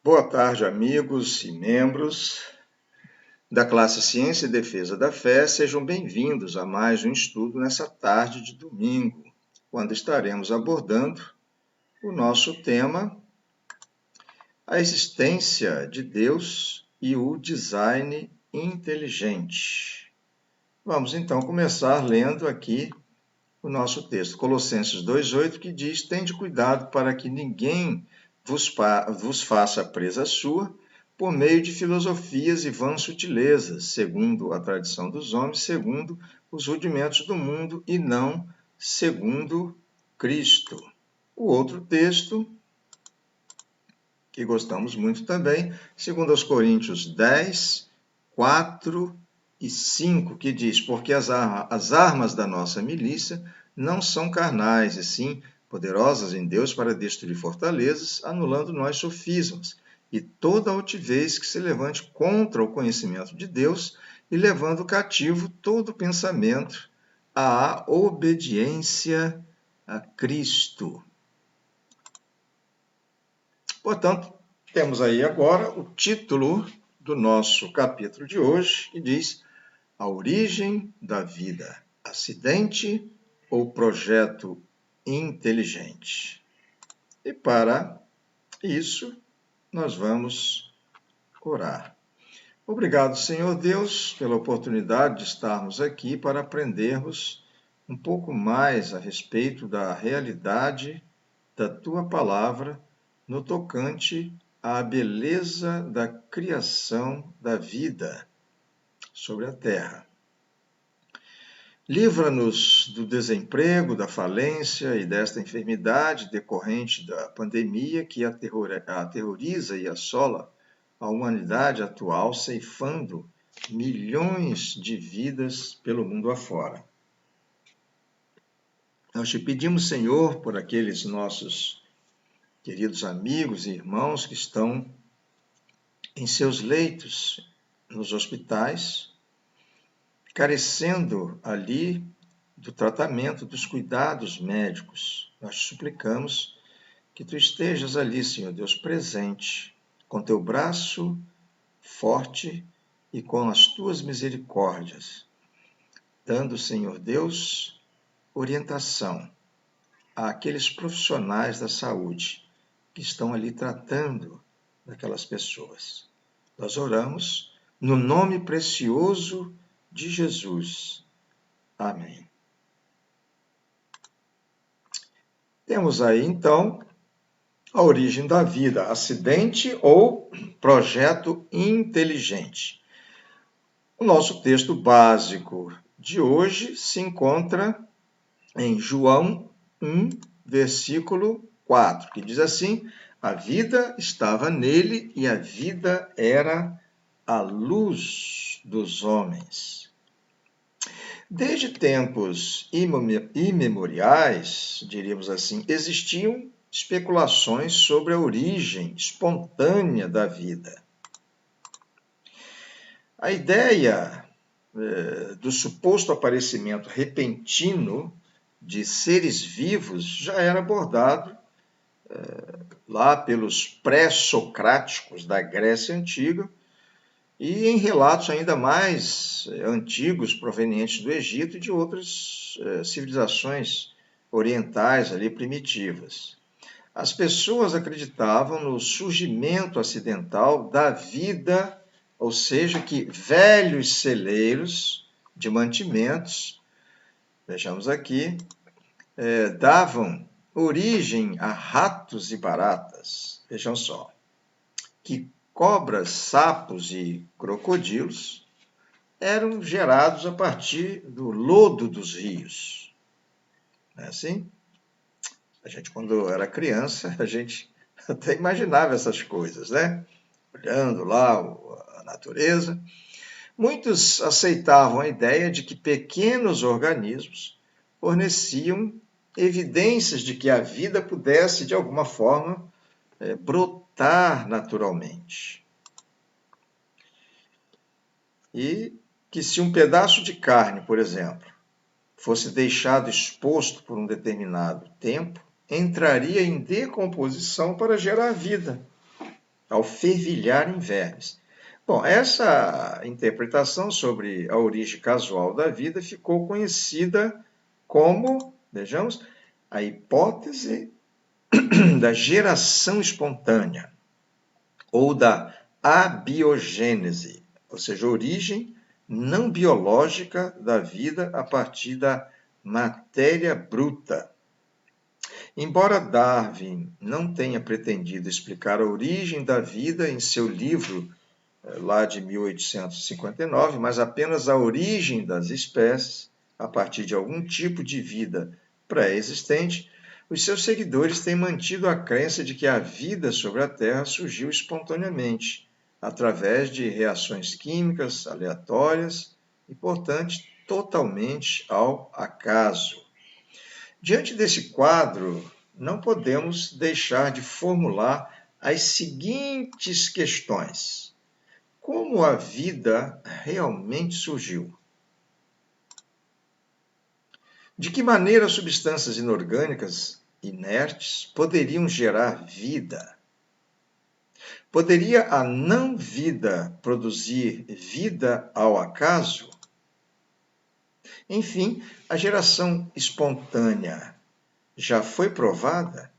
Boa tarde, amigos e membros da classe Ciência e Defesa da Fé. Sejam bem-vindos a mais um estudo nessa tarde de domingo, quando estaremos abordando o nosso tema, a existência de Deus e o design inteligente. Vamos então começar lendo aqui o nosso texto, Colossenses 2,8, que diz: "Tende cuidado para que ninguém vos faça presa sua, por meio de filosofias e vãs sutilezas, segundo a tradição dos homens, segundo os rudimentos do mundo, e não segundo Cristo." O outro texto, que gostamos muito também, 2 Coríntios 10, 4 e 5, que diz: "Porque as armas da nossa milícia não são carnais, e sim poderosas em Deus para destruir fortalezas, anulando nós sofismas e toda altivez que se levante contra o conhecimento de Deus, e levando cativo todo pensamento à obediência a Cristo." Portanto, temos aí agora o título do nosso capítulo de hoje, que diz: "A origem da vida, acidente ou projeto inteligente?" E para isso, nós vamos orar. Obrigado, Senhor Deus, pela oportunidade de estarmos aqui para aprendermos um pouco mais a respeito da realidade da Tua palavra no tocante à beleza da criação da vida sobre a terra. Livra-nos do desemprego, da falência e desta enfermidade decorrente da pandemia que aterroriza e assola a humanidade atual, ceifando milhões de vidas pelo mundo afora. Nós te pedimos, Senhor, por aqueles nossos queridos amigos e irmãos que estão em seus leitos, nos hospitais, carecendo ali do tratamento, dos cuidados médicos. Nós te suplicamos que tu estejas ali, Senhor Deus, presente, com teu braço forte e com as tuas misericórdias, dando, Senhor Deus, orientação àqueles profissionais da saúde que estão ali tratando daquelas pessoas. Nós oramos no nome precioso de Jesus. Amém. Temos aí, então, a origem da vida, acidente ou projeto inteligente. O nosso texto básico de hoje se encontra em João 1, versículo 4, que diz assim: "A vida estava nele e a vida era a luz dos homens." Desde tempos imemoriais, diríamos assim, existiam especulações sobre a origem espontânea da vida. A ideia do suposto aparecimento repentino de seres vivos já era abordado lá pelos pré-socráticos da Grécia Antiga, e em relatos ainda mais antigos provenientes do Egito e de outras civilizações orientais ali primitivas. As pessoas acreditavam no surgimento acidental da vida, ou seja, que velhos celeiros de mantimentos, vejamos aqui, davam origem a ratos e baratas. Vejam só, que cobras, sapos e crocodilos eram gerados a partir do lodo dos rios. Não é assim? A gente, quando era criança, a gente até imaginava essas coisas, né? Olhando lá a natureza. Muitos aceitavam a ideia de que pequenos organismos forneciam evidências de que a vida pudesse, de alguma forma, brotar naturalmente. E que se um pedaço de carne, por exemplo, fosse deixado exposto por um determinado tempo, entraria em decomposição para gerar vida. ao fervilhar em vermes. Bom, essa interpretação sobre a origem casual da vida ficou conhecida como, vejamos, a hipótese da geração espontânea, ou da abiogênese, ou seja, a origem não biológica da vida a partir da matéria bruta. Embora Darwin não tenha pretendido explicar a origem da vida em seu livro lá de 1859, mas apenas a origem das espécies, a partir de algum tipo de vida pré-existente, os seus seguidores têm mantido a crença de que a vida sobre a Terra surgiu espontaneamente, através de reações químicas aleatórias e, portanto, totalmente ao acaso. Diante desse quadro, não podemos deixar de formular as seguintes questões. Como a vida realmente surgiu? De que maneira substâncias inorgânicas inertes poderiam gerar vida? Poderia a não-vida produzir vida ao acaso? Enfim, a geração espontânea já foi provada?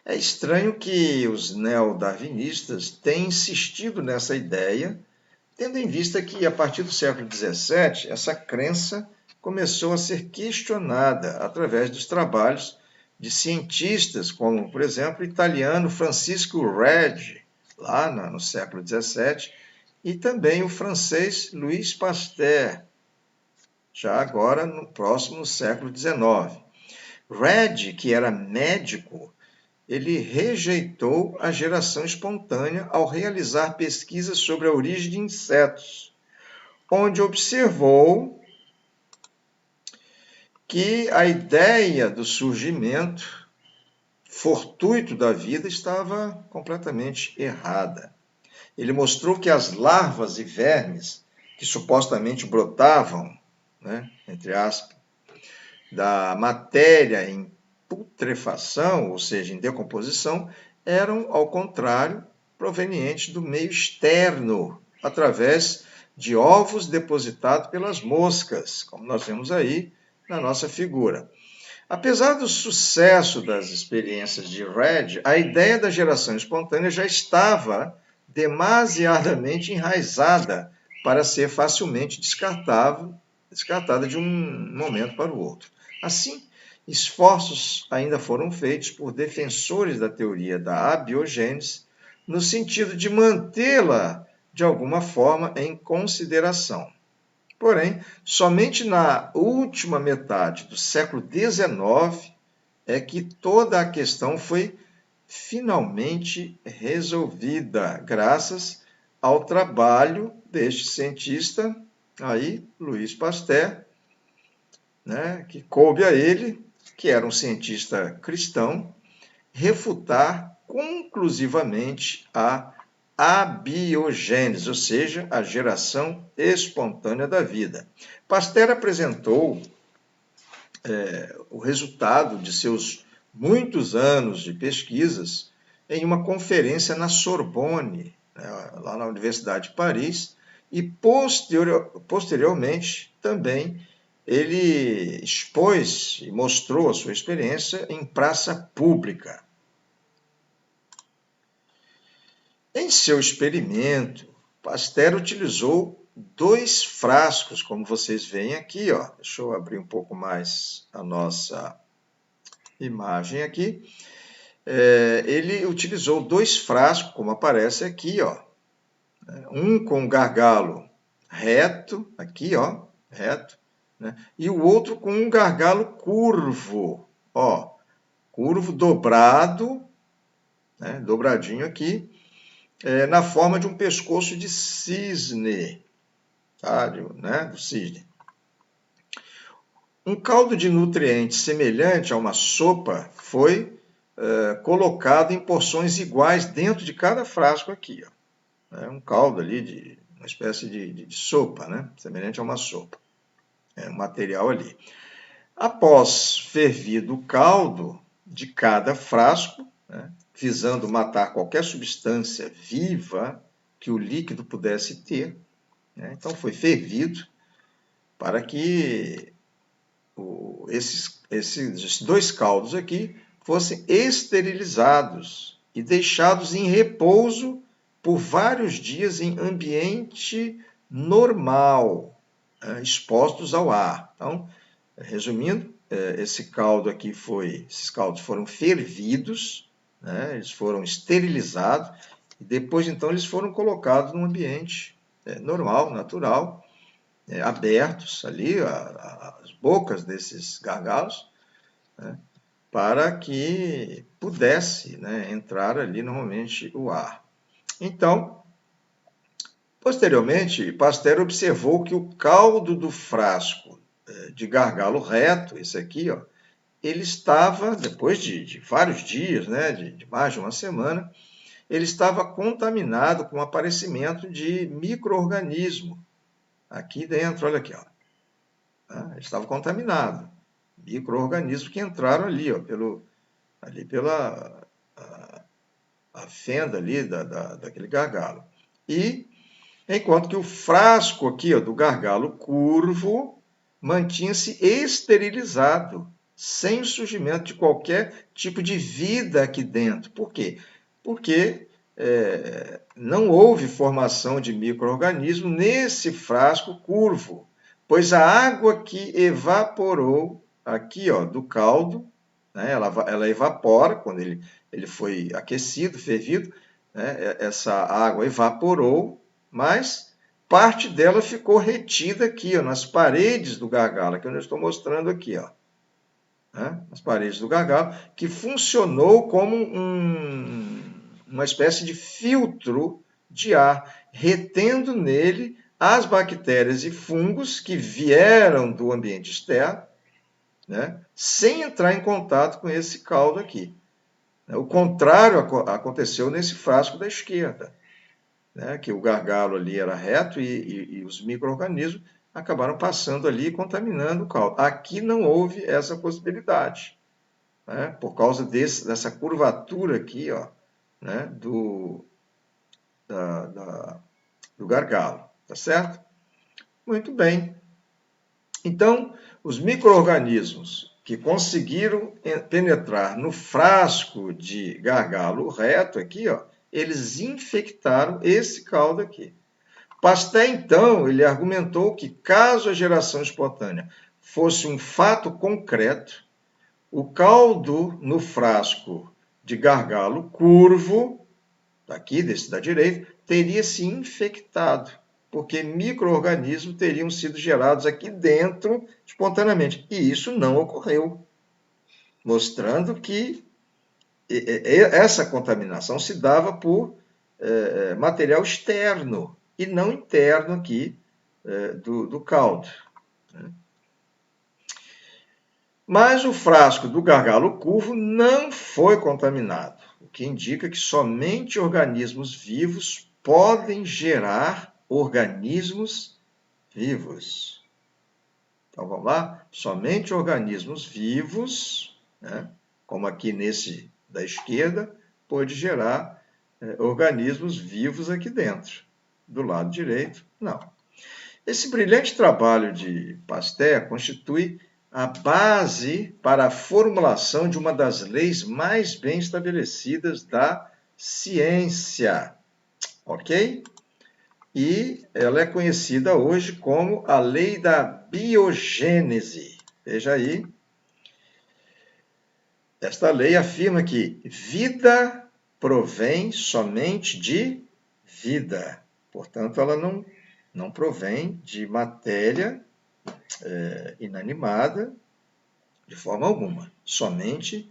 É estranho que os neodarwinistas tenham insistido nessa ideia, tendo em vista que, a partir do século XVII, essa crença começou a ser questionada através dos trabalhos de cientistas, como, por exemplo, o italiano Francisco Redi, lá no século XVII, e também o francês Louis Pasteur, já agora no próximo século XIX. Redi, que era médico, ele rejeitou a geração espontânea ao realizar pesquisas sobre a origem de insetos, onde observou que a ideia do surgimento fortuito da vida estava completamente errada. Ele mostrou que as larvas e vermes que supostamente brotavam, entre aspas, da matéria em putrefação, ou seja, em decomposição, eram, ao contrário, provenientes do meio externo, através de ovos depositados pelas moscas, como nós vemos aí na nossa figura. Apesar do sucesso das experiências de Redi, a ideia da geração espontânea já estava demasiadamente enraizada para ser facilmente descartada de um momento para o outro. Assim, esforços ainda foram feitos por defensores da teoria da abiogênese, no sentido de mantê-la, de alguma forma, em consideração. Porém, somente na última metade do século XIX é que toda a questão foi finalmente resolvida, graças ao trabalho deste cientista, aí, Louis Pasteur, que coube a ele, que era um cientista cristão, refutar conclusivamente a abiogênese, ou seja, a geração espontânea da vida. Pasteur apresentou o resultado de seus muitos anos de pesquisas em uma conferência na Sorbonne, lá na Universidade de Paris, e posteriormente também ele expôs e mostrou a sua experiência em praça pública. Em seu experimento, Pasteur utilizou 2 frascos, como vocês veem aqui. Deixa eu abrir um pouco mais a nossa imagem aqui. Ele utilizou 2 frascos, como aparece aqui. Um com gargalo reto, aqui, reto, e o outro com um gargalo curvo, curvo dobrado, dobradinho aqui, na forma de um pescoço de cisne, do cisne. Um caldo de nutrientes semelhante a uma sopa foi colocado em porções iguais dentro de cada frasco aqui. Um caldo ali de uma espécie de sopa, semelhante a uma sopa. Um material ali. Após fervido o caldo de cada frasco, visando matar qualquer substância viva que o líquido pudesse ter, né? Então foi fervido para que esses dois caldos aqui fossem esterilizados e deixados em repouso por vários dias em ambiente normal, expostos ao ar. Então, resumindo, esses caldos foram fervidos, né? Eles foram esterilizados e depois então eles foram colocados num ambiente normal, natural, abertos ali, as bocas desses gargalos, né, para que pudesse, né, entrar ali normalmente o ar. Então, posteriormente, Pasteur observou que o caldo do frasco de gargalo reto, esse aqui, ó, ele estava, depois de vários dias, né, de mais de uma semana, ele estava contaminado com o aparecimento de micro-organismo aqui dentro, olha aqui, ó. Ele estava contaminado. Micro-organismos que entraram ali, ó, ali pela a fenda ali daquele gargalo. E enquanto que o frasco aqui, ó, do gargalo curvo mantinha-se esterilizado, sem o surgimento de qualquer tipo de vida aqui dentro. Por quê? Porque não houve formação de micro-organismo nesse frasco curvo, pois a água que evaporou aqui, ó, do caldo, né, ela evapora quando ele foi aquecido, fervido, né, essa água evaporou, mas parte dela ficou retida aqui, ó, nas paredes do gargalo, que eu estou mostrando aqui, ó, né, nas paredes do gargalo, que funcionou como uma espécie de filtro de ar, retendo nele as bactérias e fungos que vieram do ambiente externo, né, sem entrar em contato com esse caldo aqui. O contrário aconteceu nesse frasco da esquerda, né, que o gargalo ali era reto e os micro-organismos acabaram passando ali e contaminando o caldo. Aqui não houve essa possibilidade, né, por causa dessa curvatura aqui, ó, né, do gargalo, tá certo? Muito bem. Então, os micro-organismos que conseguiram penetrar no frasco de gargalo reto aqui, ó, eles infectaram esse caldo aqui. Pasteur, então, ele argumentou que caso a geração espontânea fosse um fato concreto, o caldo no frasco de gargalo curvo, aqui desse da direita, teria se infectado, porque micro-organismos teriam sido gerados aqui dentro espontaneamente. E isso não ocorreu, mostrando que essa contaminação se dava por material externo e não interno aqui do caldo. Mas o frasco do gargalo curvo não foi contaminado, o que indica que somente organismos vivos podem gerar organismos vivos. Então vamos lá? Somente organismos vivos, né, como aqui nesse da esquerda, pode gerar organismos vivos aqui dentro. Do lado direito, não. Esse brilhante trabalho de Pasteur constitui a base para a formulação de uma das leis mais bem estabelecidas da ciência, ok? E ela é conhecida hoje como a lei da biogênese. Veja aí. Esta lei afirma que vida provém somente de vida. Portanto, ela não provém de matéria inanimada de forma alguma, somente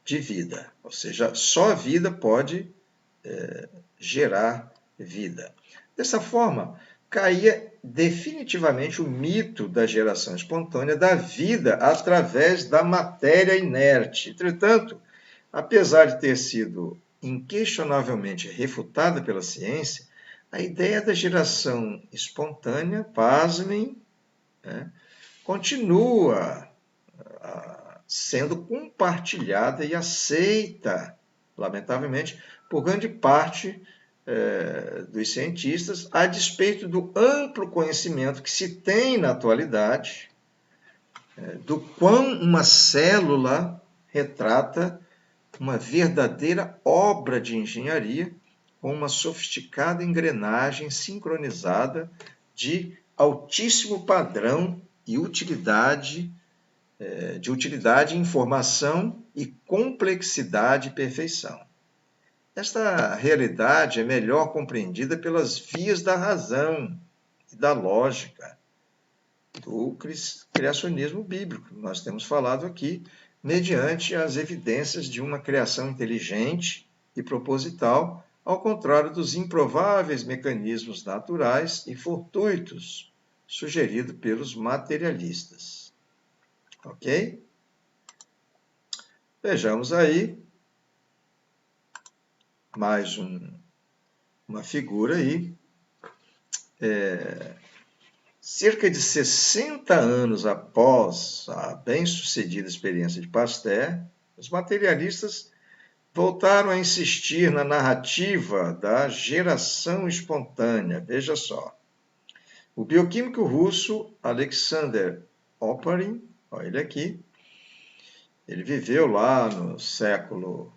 de vida. Ou seja, só a vida pode gerar vida. Dessa forma, caía definitivamente o mito da geração espontânea da vida através da matéria inerte. Entretanto, apesar de ter sido inquestionavelmente refutada pela ciência, a ideia da geração espontânea, pasmem, continua sendo compartilhada e aceita lamentavelmente, por grande parte dos cientistas, a despeito do amplo conhecimento que se tem na atualidade do quão uma célula retrata uma verdadeira obra de engenharia com uma sofisticada engrenagem sincronizada de altíssimo padrão e utilidade, informação e complexidade e perfeição. Esta realidade é melhor compreendida pelas vias da razão e da lógica do criacionismo bíblico. Nós temos falado aqui, mediante as evidências de uma criação inteligente e proposital, ao contrário dos improváveis mecanismos naturais e fortuitos sugeridos pelos materialistas. Ok? Vejamos aí mais uma figura aí. Cerca de 60 anos após a bem-sucedida experiência de Pasteur, os materialistas voltaram a insistir na narrativa da geração espontânea. Veja só. O bioquímico russo Alexander Oparin, olha ele aqui, ele viveu lá no século,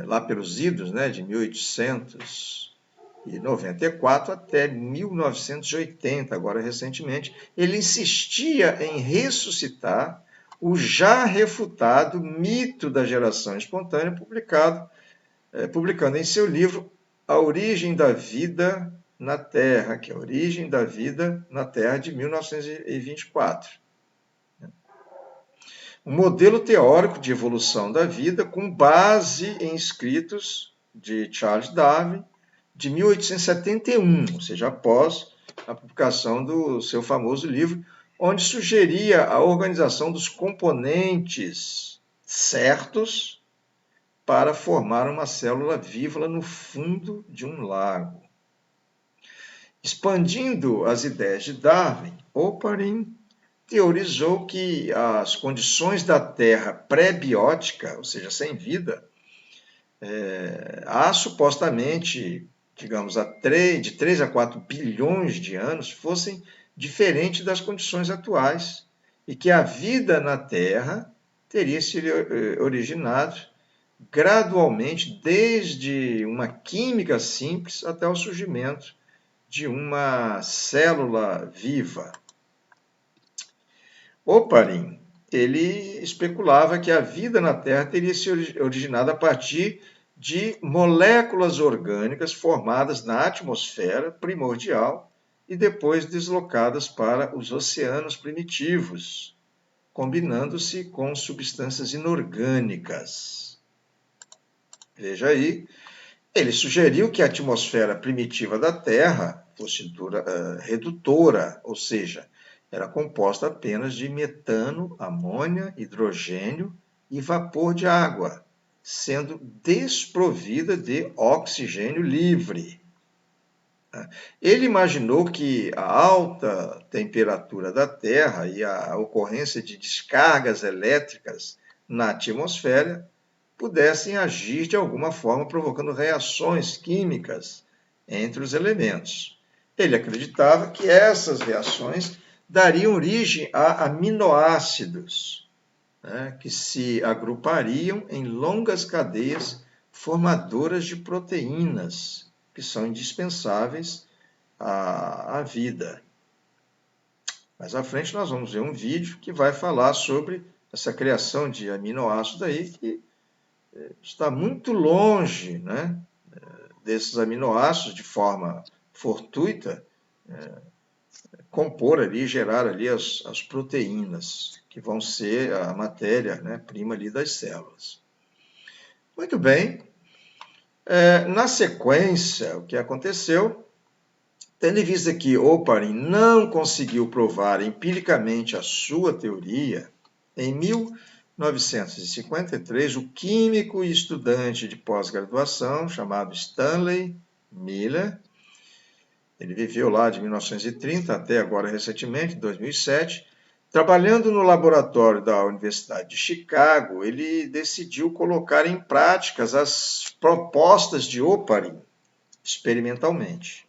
lá pelos idos, de 1894 até 1980, agora recentemente, ele insistia em ressuscitar o já refutado mito da geração espontânea, publicando em seu livro A Origem da Vida na Terra, que é a Origem da Vida na Terra, de 1924. Um modelo teórico de evolução da vida com base em escritos de Charles Darwin, de 1871, ou seja, após a publicação do seu famoso livro, onde sugeria a organização dos componentes certos para formar uma célula viva no fundo de um lago. Expandindo as ideias de Darwin, Oparin teorizou que as condições da Terra pré-biótica, ou seja, sem vida, há supostamente, digamos, de 3 a 4 bilhões de anos, fossem diferentes das condições atuais e que a vida na Terra teria se originado gradualmente desde uma química simples até o surgimento de uma célula viva. Oparin, ele especulava que a vida na Terra teria se originado a partir de moléculas orgânicas formadas na atmosfera primordial e depois deslocadas para os oceanos primitivos, combinando-se com substâncias inorgânicas. Veja aí, ele sugeriu que a atmosfera primitiva da Terra fosse redutora, ou seja, era composta apenas de metano, amônia, hidrogênio e vapor de água, sendo desprovida de oxigênio livre. Ele imaginou que a alta temperatura da Terra e a ocorrência de descargas elétricas na atmosfera pudessem agir de alguma forma, provocando reações químicas entre os elementos. Ele acreditava que essas reações dariam origem a aminoácidos, que se agrupariam em longas cadeias formadoras de proteínas, que são indispensáveis à vida. Mais à frente nós vamos ver um vídeo que vai falar sobre essa criação de aminoácidos aí, que está muito longe, desses aminoácidos de forma fortuita, compor ali, gerar ali as proteínas, que vão ser a matéria-prima ali das células. Muito bem. Na sequência, o que aconteceu? Tendo em vista que Oparin não conseguiu provar empiricamente a sua teoria, em 1953, o químico e estudante de pós-graduação, chamado Stanley Miller, ele viveu lá de 1930 até agora recentemente, 2007, Trabalhando no laboratório da Universidade de Chicago, ele decidiu colocar em prática as propostas de Oparin experimentalmente.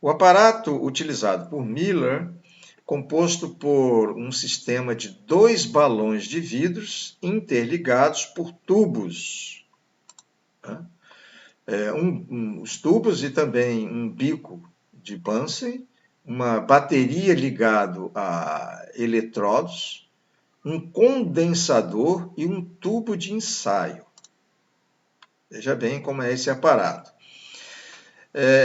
O aparato utilizado por Miller, composto por um sistema de 2 balões de vidros interligados por tubos. Os tubos e também um bico de Bunsen, uma bateria ligada a eletrodos, um condensador e um tubo de ensaio. Veja bem como é esse aparato.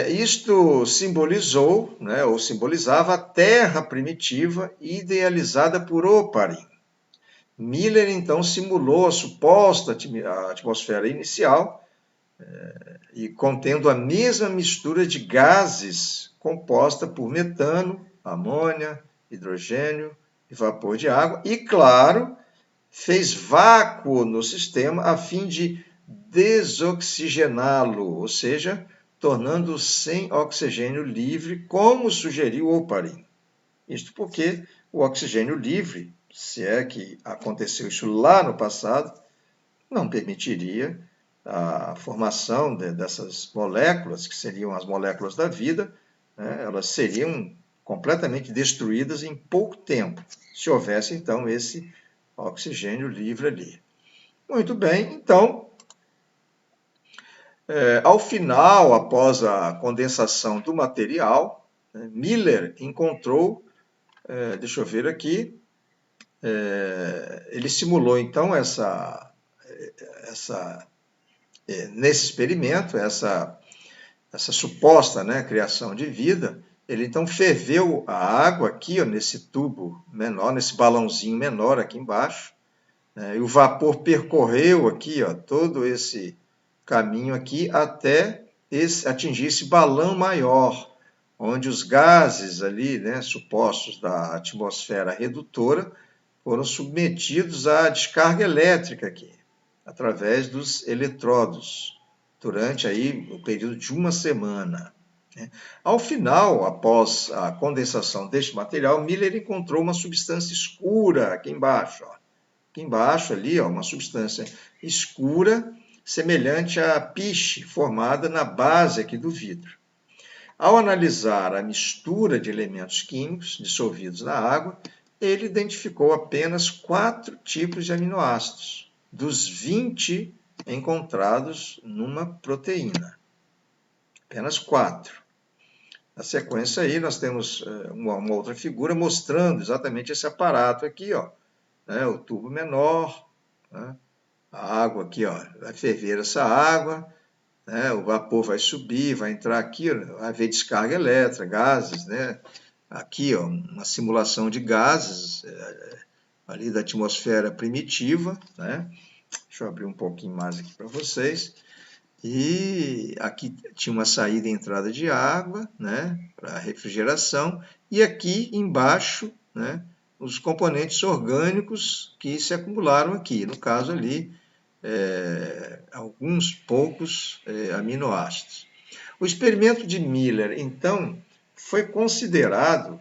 Isto simbolizou, ou simbolizava a Terra primitiva idealizada por Oparin. Miller, então, simulou a suposta atmosfera inicial e contendo a mesma mistura de gases composta por metano, amônia, hidrogênio e vapor de água. E, claro, fez vácuo no sistema a fim de desoxigená-lo, ou seja, tornando-o sem oxigênio livre, como sugeriu Oparin. Isto porque o oxigênio livre, se é que aconteceu isso lá no passado, não permitiria a formação dessas moléculas, que seriam as moléculas da vida, elas seriam completamente destruídas em pouco tempo, se houvesse, então, esse oxigênio livre ali. Muito bem, então, ao final, após a condensação do material, Miller encontrou, deixa eu ver aqui, ele simulou então nesse experimento, essa suposta criação de vida. Ele então ferveu a água aqui, nesse tubo menor, nesse balãozinho menor aqui embaixo, e o vapor percorreu aqui todo esse caminho aqui até atingir esse balão maior, onde os gases ali, supostos da atmosfera redutora, foram submetidos à descarga elétrica aqui, através dos eletrodos, durante aí o período de 1 semana. Ao final, após a condensação deste material, Miller encontrou uma substância escura aqui embaixo. Aqui embaixo, ali, uma substância escura, semelhante à piche formada na base aqui do vidro. Ao analisar a mistura de elementos químicos dissolvidos na água, ele identificou apenas 4 tipos de aminoácidos, dos 20 encontrados numa proteína. Apenas 4. Na sequência aí, nós temos uma outra figura mostrando exatamente esse aparato aqui, o tubo menor, a água aqui, vai ferver essa água, o vapor vai subir, vai entrar aqui, vai haver descarga elétrica, gases, aqui, uma simulação de gases ali da atmosfera primitiva, Deixa eu abrir um pouquinho mais aqui para vocês. E aqui tinha uma saída e entrada de água, para refrigeração, e aqui embaixo, os componentes orgânicos que se acumularam aqui, no caso ali, alguns poucos aminoácidos. O experimento de Miller, então, foi considerado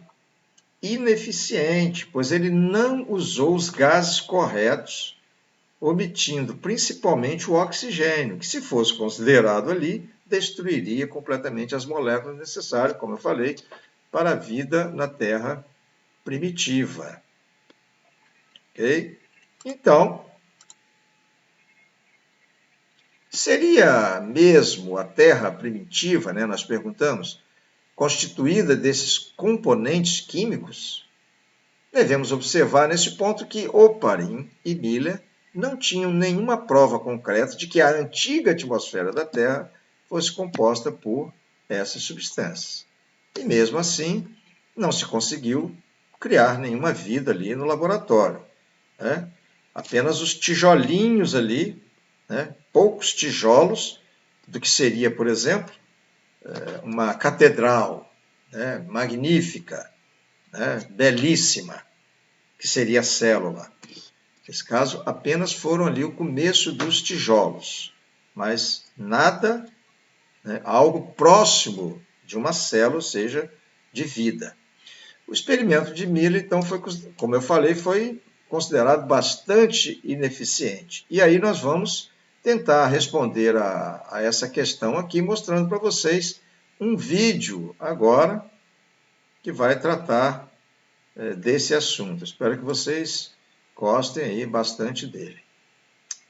ineficiente, pois ele não usou os gases corretos, omitindo principalmente o oxigênio, que, se fosse considerado ali, destruiria completamente as moléculas necessárias, como eu falei, para a vida na Terra primitiva. Ok? Então, seria mesmo a Terra primitiva, nós perguntamos, constituída desses componentes químicos? Devemos observar nesse ponto que Oparin e Miller não tinham nenhuma prova concreta de que a antiga atmosfera da Terra fosse composta por essas substâncias. E mesmo assim, não se conseguiu criar nenhuma vida ali no laboratório. Apenas os tijolinhos ali, poucos tijolos do que seria, por exemplo, uma catedral magnífica, belíssima, que seria a célula. Nesse caso, apenas foram ali o começo dos tijolos, mas nada, algo próximo de uma célula, ou seja, de vida. O experimento de Miller, então, foi, como eu falei, foi considerado bastante ineficiente. E aí nós vamos tentar responder a essa questão aqui, mostrando para vocês um vídeo agora que vai tratar desse assunto. Espero que vocês gostem aí bastante dele.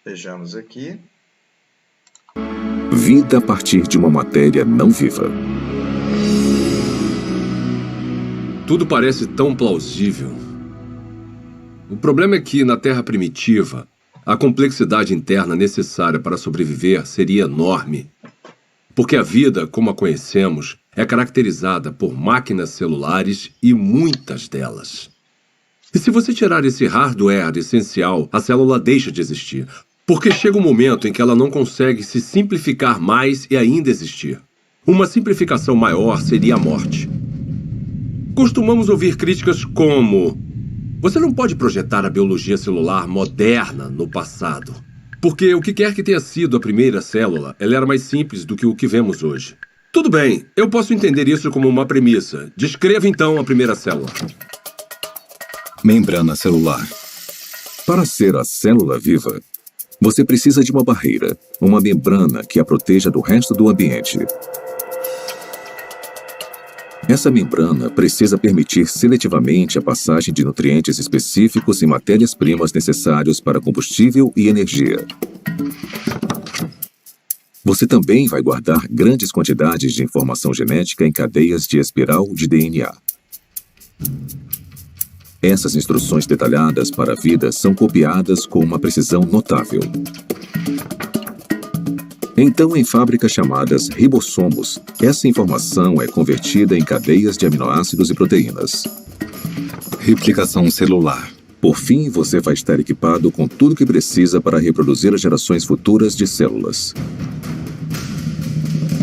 Vejamos aqui. Vida a partir de uma matéria não viva. Tudo parece tão plausível. O problema é que, na Terra primitiva, a complexidade interna necessária para sobreviver seria enorme. Porque a vida, como a conhecemos, é caracterizada por máquinas celulares e muitas delas. E se você tirar esse hardware essencial, a célula deixa de existir. Porque chega um momento em que ela não consegue se simplificar mais e ainda existir. Uma simplificação maior seria a morte. Costumamos ouvir críticas como: você não pode projetar a biologia celular moderna no passado. Porque o que quer que tenha sido a primeira célula, ela era mais simples do que o que vemos hoje. Tudo bem, eu posso entender isso como uma premissa. Descreva então a primeira célula. Membrana celular. Para ser a célula viva, você precisa de uma barreira, uma membrana que a proteja do resto do ambiente. Essa membrana precisa permitir seletivamente a passagem de nutrientes específicos e matérias-primas necessários para combustível e energia. Você também vai guardar grandes quantidades de informação genética em cadeias de espiral de DNA. Essas instruções detalhadas para a vida são copiadas com uma precisão notável. Então, em fábricas chamadas ribossomos, essa informação é convertida em cadeias de aminoácidos e proteínas. Replicação celular. Por fim, você vai estar equipado com tudo o que precisa para reproduzir as gerações futuras de células.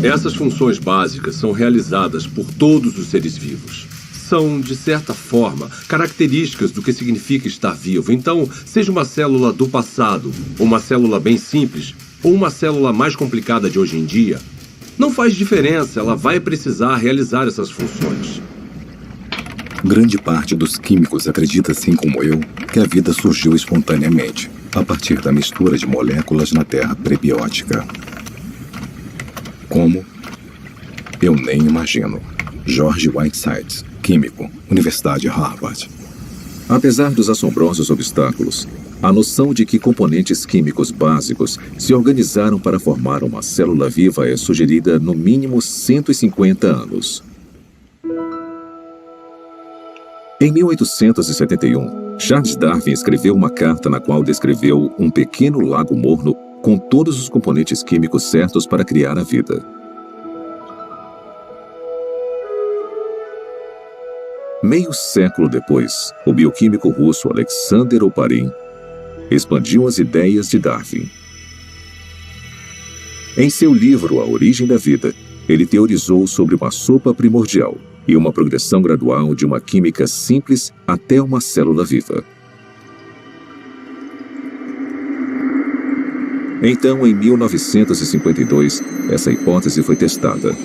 Essas funções básicas são realizadas por todos os seres vivos. São, de certa forma, características do que significa estar vivo. Então, seja uma célula do passado, ou uma célula bem simples, ou uma célula mais complicada de hoje em dia, não faz diferença, ela vai precisar realizar essas funções. Grande parte dos químicos acredita, assim como eu, que a vida surgiu espontaneamente, a partir da mistura de moléculas na Terra prebiótica. Como? Eu nem imagino. George Whiteside, químico, Universidade Harvard. Apesar dos assombrosos obstáculos, a noção de que componentes químicos básicos se organizaram para formar uma célula viva é sugerida no mínimo 150 anos. Em 1871, Charles Darwin escreveu uma carta na qual descreveu um pequeno lago morno com todos os componentes químicos certos para criar a vida. Meio século depois, o bioquímico russo Alexander Oparin expandiu as ideias de Darwin. Em seu livro A Origem da Vida, ele teorizou sobre uma sopa primordial e uma progressão gradual de uma química simples até uma célula viva. Então, em 1952, essa hipótese foi testada.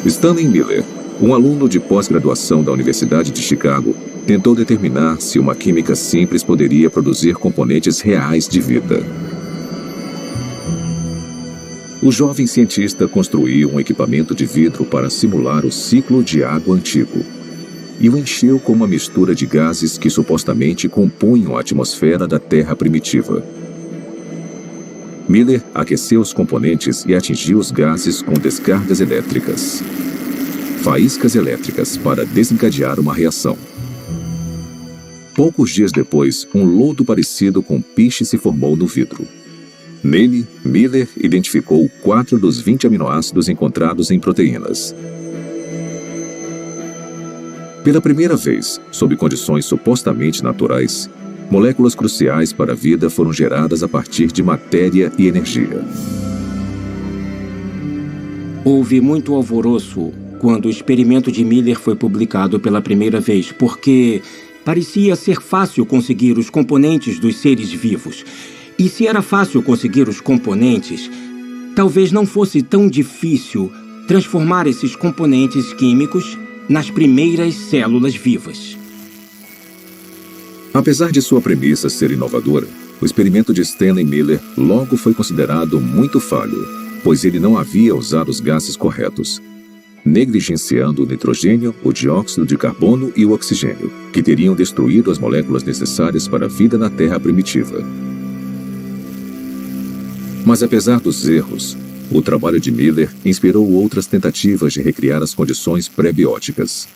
Stanley Miller, um aluno de pós-graduação da Universidade de Chicago, tentou determinar se uma química simples poderia produzir componentes reais de vida. O jovem cientista construiu um equipamento de vidro para simular o ciclo de água antigo e o encheu com uma mistura de gases que supostamente compunham a atmosfera da Terra primitiva. Miller aqueceu os componentes e atingiu os gases com descargas elétricas. Faíscas elétricas para desencadear uma reação. Poucos dias depois, um lodo parecido com piche se formou no vidro. Nele, Miller identificou 4 dos 20 aminoácidos encontrados em proteínas. Pela primeira vez, sob condições supostamente naturais, moléculas cruciais para a vida foram geradas a partir de matéria e energia. Houve muito alvoroço quando o experimento de Miller foi publicado pela primeira vez, porque parecia ser fácil conseguir os componentes dos seres vivos. E se era fácil conseguir os componentes, talvez não fosse tão difícil transformar esses componentes químicos nas primeiras células vivas. Apesar de sua premissa ser inovadora, o experimento de Stanley Miller logo foi considerado muito falho, pois ele não havia usado os gases corretos, negligenciando o nitrogênio, o dióxido de carbono e o oxigênio, que teriam destruído as moléculas necessárias para a vida na Terra primitiva. Mas apesar dos erros, o trabalho de Miller inspirou outras tentativas de recriar as condições pré-bióticas.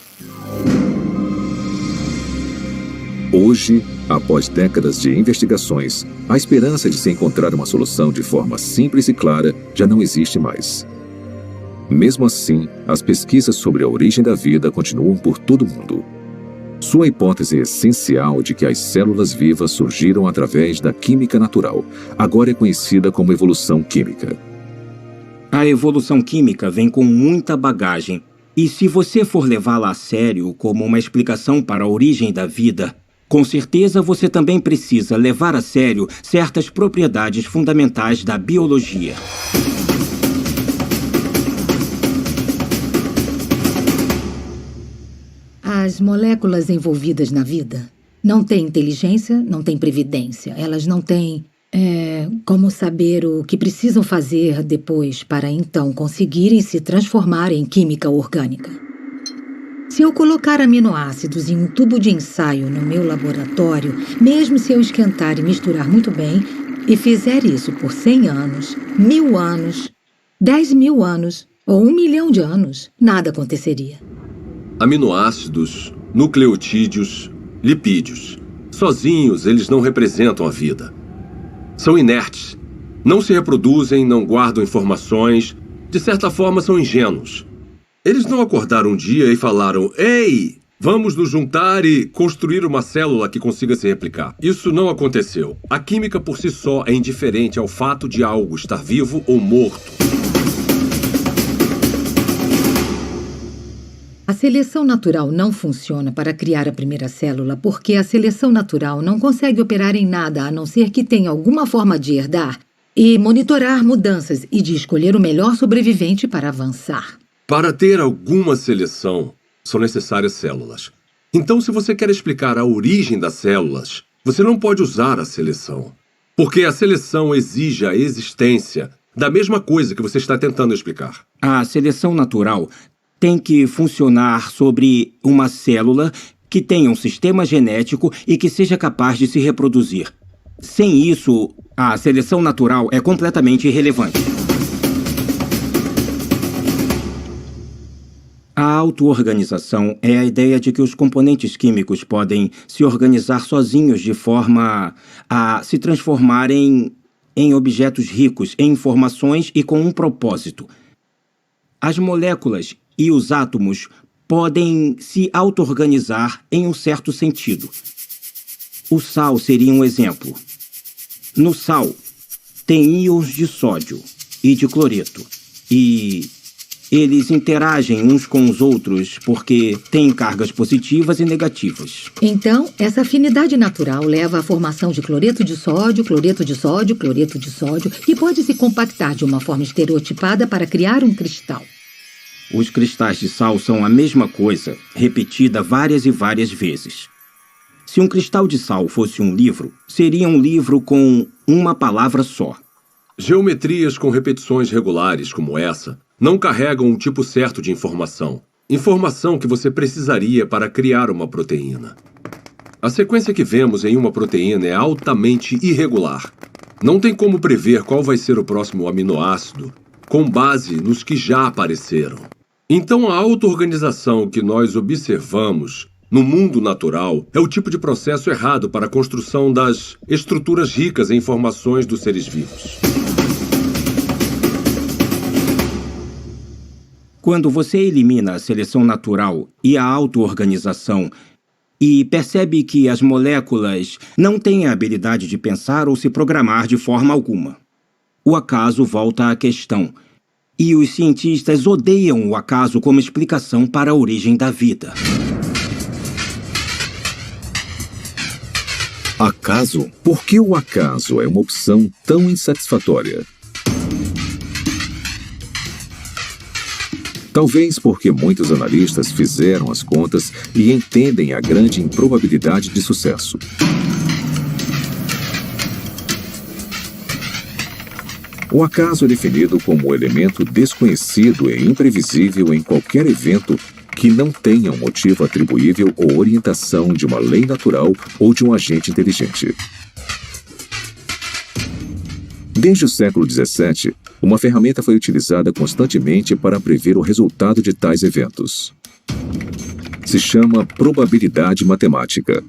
Hoje, após décadas de investigações, a esperança de se encontrar uma solução de forma simples e clara já não existe mais. Mesmo assim, as pesquisas sobre a origem da vida continuam por todo o mundo. Sua hipótese essencial de que as células vivas surgiram através da química natural agora é conhecida como evolução química. A evolução química vem com muita bagagem, e se você for levá-la a sério como uma explicação para a origem da vida, com certeza você também precisa levar a sério certas propriedades fundamentais da biologia. As moléculas envolvidas na vida não têm inteligência, não têm previdência. Elas não têm como saber o que precisam fazer depois para então conseguirem se transformar em química orgânica. Se eu colocar aminoácidos em um tubo de ensaio no meu laboratório, mesmo se eu esquentar e misturar muito bem, e fizer isso por 100 anos, 1000 anos, 10.000 anos ou 1 milhão de anos, nada aconteceria. Aminoácidos, nucleotídeos, lipídios. Sozinhos, eles não representam a vida. São inertes. Não se reproduzem, não guardam informações. De certa forma, são ingênuos. Eles não acordaram um dia e falaram: "Ei, vamos nos juntar e construir uma célula que consiga se replicar." Isso não aconteceu. A química por si só é indiferente ao fato de algo estar vivo ou morto. A seleção natural não funciona para criar a primeira célula porque a seleção natural não consegue operar em nada a não ser que tenha alguma forma de herdar e monitorar mudanças e de escolher o melhor sobrevivente para avançar. Para ter alguma seleção, são necessárias células. Então, se você quer explicar a origem das células, você não pode usar a seleção. Porque a seleção exige a existência da mesma coisa que você está tentando explicar. A seleção natural tem que funcionar sobre uma célula que tenha um sistema genético e que seja capaz de se reproduzir. Sem isso, a seleção natural é completamente irrelevante. A auto-organização é a ideia de que os componentes químicos podem se organizar sozinhos de forma a se transformarem em objetos ricos em informações e com um propósito. As moléculas e os átomos podem se auto-organizar em um certo sentido. O sal seria um exemplo. No sal, tem íons de sódio e de cloreto, e eles interagem uns com os outros porque têm cargas positivas e negativas. Então, essa afinidade natural leva à formação de cloreto de sódio, cloreto de sódio, cloreto de sódio, que pode se compactar de uma forma estereotipada para criar um cristal. Os cristais de sal são a mesma coisa, repetida várias e várias vezes. Se um cristal de sal fosse um livro, seria um livro com uma palavra só. Geometrias com repetições regulares como essa não carregam um tipo certo de informação. Informação que você precisaria para criar uma proteína. A sequência que vemos em uma proteína é altamente irregular. Não tem como prever qual vai ser o próximo aminoácido com base nos que já apareceram. Então, a auto-organização que nós observamos no mundo natural é o tipo de processo errado para a construção das estruturas ricas em informações dos seres vivos. Quando você elimina a seleção natural e a auto-organização e percebe que as moléculas não têm a habilidade de pensar ou se programar de forma alguma, o acaso volta à questão. E os cientistas odeiam o acaso como explicação para a origem da vida. Acaso? Por que o acaso é uma opção tão insatisfatória? Talvez porque muitos analistas fizeram as contas e entendem a grande improbabilidade de sucesso. O acaso é definido como o elemento desconhecido e imprevisível em qualquer evento que não tenha um motivo atribuível ou orientação de uma lei natural ou de um agente inteligente. Desde o século XVII, uma ferramenta foi utilizada constantemente para prever o resultado de tais eventos. Se chama probabilidade matemática.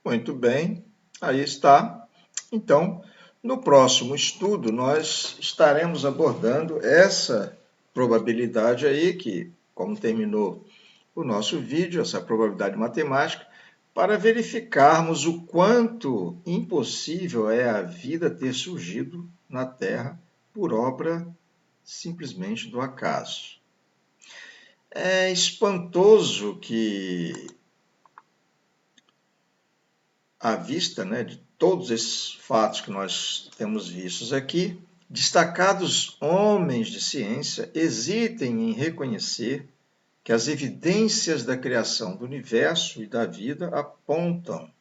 Muito bem, aí está. Então, no próximo estudo, nós estaremos abordando essa probabilidade aí, que, como terminou o nosso vídeo, essa probabilidade matemática, para verificarmos o quanto impossível é a vida ter surgido na Terra por obra simplesmente do acaso. É espantoso que, à vista, né, de todos esses fatos que nós temos vistos aqui, destacados homens de ciência hesitem em reconhecer que as evidências da criação do universo e da vida apontam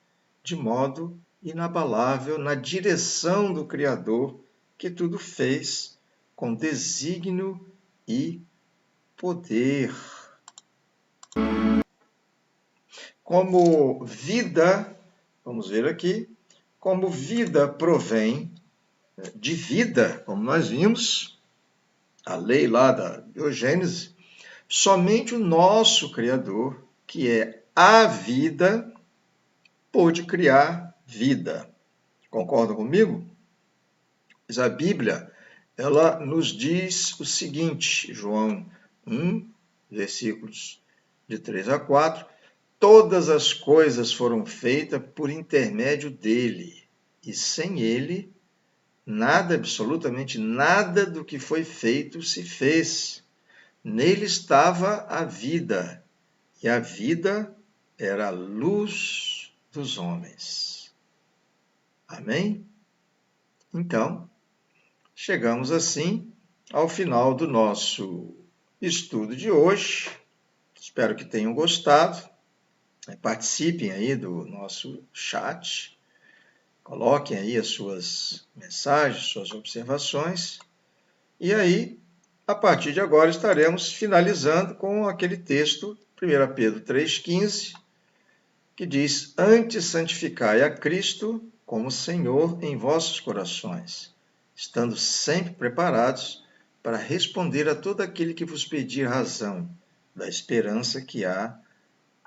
de modo inabalável na direção do Criador, que tudo fez com desígnio e poder. Como vida, vamos ver aqui, como vida provém de vida, como nós vimos, a lei lá da biogênese, somente o nosso Criador, que é a vida, pôde criar vida. Concordam comigo? Mas a Bíblia, ela nos diz o seguinte, João 1, versículos de 3 a 4, todas as coisas foram feitas por intermédio dele, e sem ele, nada, absolutamente nada do que foi feito se fez. Nele estava a vida, e a vida era a luz dos homens. Amém? Então, chegamos assim ao final do nosso estudo de hoje. Espero que tenham gostado. Participem aí do nosso chat. Coloquem aí as suas mensagens, suas observações. E aí, a partir de agora, estaremos finalizando com aquele texto, 1 Pedro 3,15, que diz: antes santificai a Cristo como Senhor em vossos corações, estando sempre preparados para responder a todo aquele que vos pedir razão da esperança que há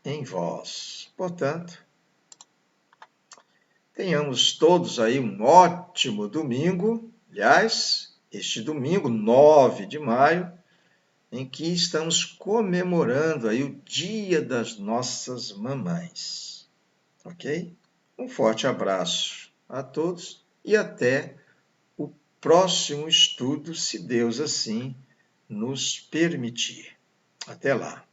em vós. Portanto, tenhamos todos aí um ótimo domingo. Aliás, este domingo, 9 de maio, em que estamos comemorando aí o Dia das Nossas Mamães. Ok? Um forte abraço a todos e até o próximo estudo, se Deus assim nos permitir. Até lá!